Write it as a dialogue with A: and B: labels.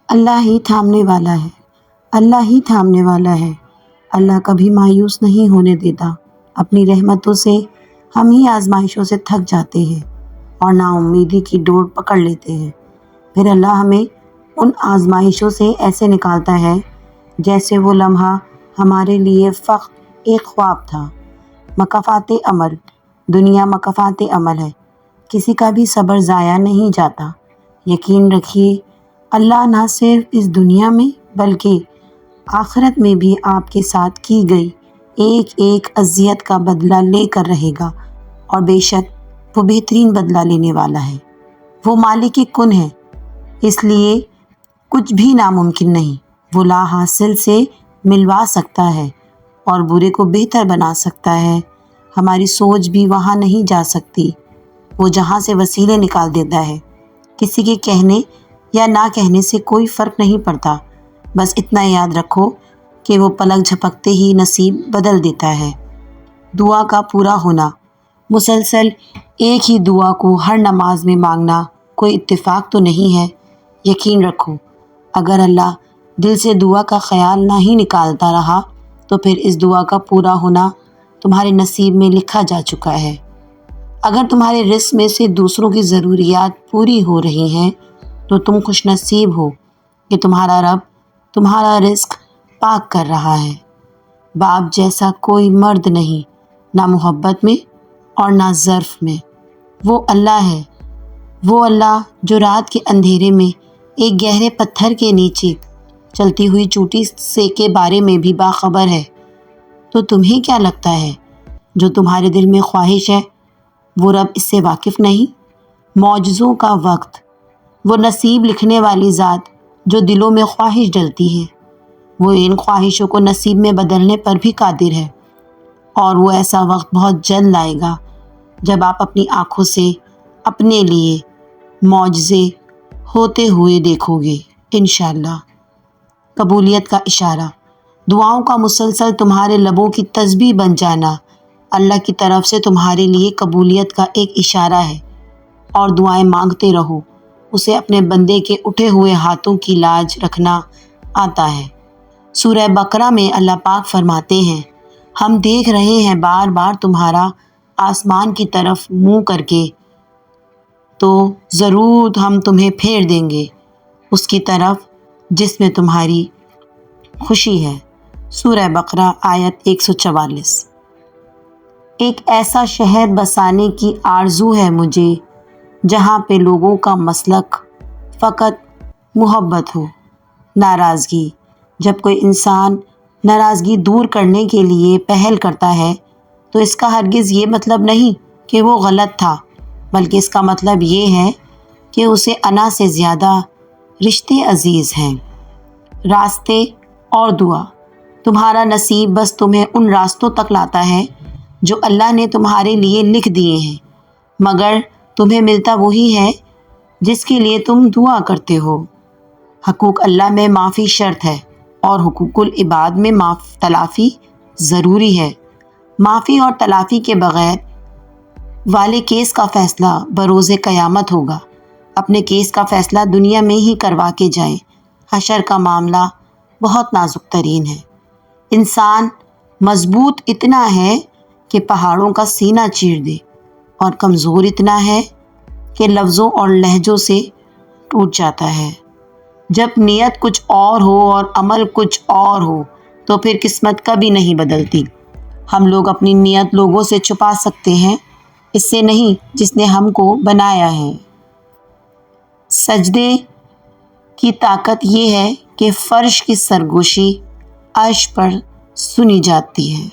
A: اللہ ہی تھامنے والا ہے، اللہ ہی تھامنے والا ہے۔ اللہ کبھی مایوس نہیں ہونے دیتا۔ اپنی رحمتوں سے ہم ہی آزمائشوں سے تھک جاتے ہیں اور نا امیدی کی ڈور پکڑ لیتے ہیں۔ پھر اللہ ہمیں ان آزمائشوں سے ایسے نکالتا ہے جیسے وہ لمحہ ہمارے لیے فقط ایک خواب تھا۔ مکافات عمل، دنیا مکافات عمل ہے۔ کسی کا بھی صبر ضائع نہیں جاتا۔ یقین رکھیے اللہ نہ صرف اس دنیا میں بلکہ آخرت میں بھی آپ کے ساتھ کی گئی ایک ایک اذیت کا بدلہ لے کر رہے گا، اور بے شک وہ بہترین بدلہ لینے والا ہے۔ وہ مالک کن ہے، اس لیے کچھ بھی ناممکن نہیں۔ وہ لا حاصل سے ملوا سکتا ہے اور برے کو بہتر بنا سکتا ہے۔ ہماری سوچ بھی وہاں نہیں جا سکتی۔ وہ جہاں سے وسیلے نکال دیتا ہے۔ کسی کے کہنے یا نہ کہنے سے کوئی فرق نہیں پڑتا۔ بس اتنا یاد رکھو کہ وہ پلک جھپکتے ہی نصیب بدل دیتا ہے۔ دعا کا پورا ہونا، مسلسل ایک ہی دعا کو ہر نماز میں مانگنا کوئی اتفاق تو نہیں ہے۔ یقین رکھو اگر اللہ دل سے دعا کا خیال نہ ہی نکالتا رہا تو پھر اس دعا کا پورا ہونا تمہارے نصیب میں لکھا جا چکا ہے۔ اگر تمہارے رزق میں سے دوسروں کی ضروریات پوری ہو رہی ہیں تو تم خوش نصیب ہو کہ تمہارا رب تمہارا رزق پاک کر رہا ہے۔ باپ جیسا کوئی مرد نہیں، نہ محبت میں اور نہ ظرف میں۔ وہ اللہ ہے، وہ اللہ جو رات کے اندھیرے میں ایک گہرے پتھر کے نیچے چلتی ہوئی چوٹی سے کے بارے میں بھی باخبر ہے۔ تو تمہیں کیا لگتا ہے جو تمہارے دل میں خواہش ہے وہ رب اس سے واقف نہیں؟ معجزوں کا وقت، وہ نصیب لکھنے والی ذات جو دلوں میں خواہش ڈلتی ہے، وہ ان خواہشوں کو نصیب میں بدلنے پر بھی قادر ہے، اور وہ ایسا وقت بہت جلد لائے گا جب آپ اپنی آنکھوں سے اپنے لیے معجزے ہوتے ہوئے دیکھو گے انشاءاللہ۔ قبولیت کا اشارہ، دعاؤں کا مسلسل تمہارے لبوں کی تسبیح بن جانا اللہ کی طرف سے تمہارے لیے قبولیت کا ایک اشارہ ہے۔ اور دعائیں مانگتے رہو، اسے اپنے بندے کے اٹھے ہوئے ہاتھوں کی لاج رکھنا آتا ہے۔ سورہ بقرہ میں اللہ پاک فرماتے ہیں، ہم دیکھ رہے ہیں بار بار تمہارا آسمان کی طرف منہ کر کے، تو ضرور ہم تمہیں پھیر دیں گے اس کی طرف جس میں تمہاری خوشی ہے۔ سورہ بقرہ آیت 144۔ ایک ایسا شہر بسانے کی آرزو ہے مجھے جہاں پہ لوگوں کا مسلک فقط محبت ہو۔ ناراضگی، جب کوئی انسان ناراضگی دور کرنے کے لیے پہل کرتا ہے تو اس کا ہرگز یہ مطلب نہیں کہ وہ غلط تھا، بلکہ اس کا مطلب یہ ہے کہ اسے انا سے زیادہ رشتے عزیز ہیں۔ راستے اور دعا، تمہارا نصیب بس تمہیں ان راستوں تک لاتا ہے جو اللہ نے تمہارے لیے لکھ دیے ہیں، مگر تمہیں ملتا وہی ہے جس کے لیے تم دعا کرتے ہو۔ حقوق اللہ میں معافی شرط ہے اور حقوق العباد میں تلافی ضروری ہے۔ معافی اور تلافی کے بغیر والے کیس کا فیصلہ بروز قیامت ہوگا۔ اپنے کیس کا فیصلہ دنیا میں ہی کروا کے جائیں، حشر کا معاملہ بہت نازک ترین ہے۔ انسان مضبوط اتنا ہے کہ پہاڑوں کا سینہ چیر دے، اور کمزور اتنا ہے کہ لفظوں اور لہجوں سے ٹوٹ جاتا ہے۔ جب نیت کچھ اور ہو اور عمل کچھ اور ہو تو پھر قسمت کبھی نہیں بدلتی۔ ہم لوگ اپنی نیت لوگوں سے چھپا سکتے ہیں، اس سے نہیں جس نے ہم کو بنایا ہے۔ سجدے کی طاقت یہ ہے کہ فرش کی سرگوشی عرش پر سنی جاتی ہے۔